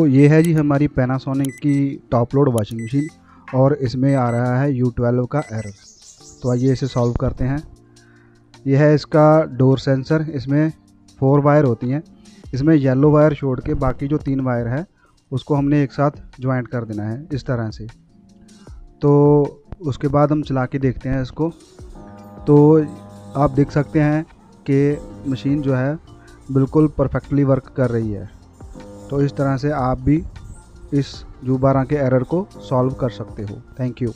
ये है जी हमारी पैनासोनिक की टॉप लोड वॉशिंग मशीन और इसमें आ रहा है U12 का एरर। तो आइए इसे सॉल्व करते हैं। यह है इसका डोर सेंसर। इसमें 4 वायर होती हैं। इसमें येलो वायर छोड़ के बाकी जो 3 वायर है उसको हमने एक साथ ज्वाइंट कर देना है इस तरह से। तो उसके बाद हम चला के देखते हैं इसको। तो आप देख सकते हैं कि मशीन जो है बिल्कुल परफेक्टली वर्क कर रही है। तो इस तरह से आप भी इस U12 के एरर को सॉल्व कर सकते हो। Thank you.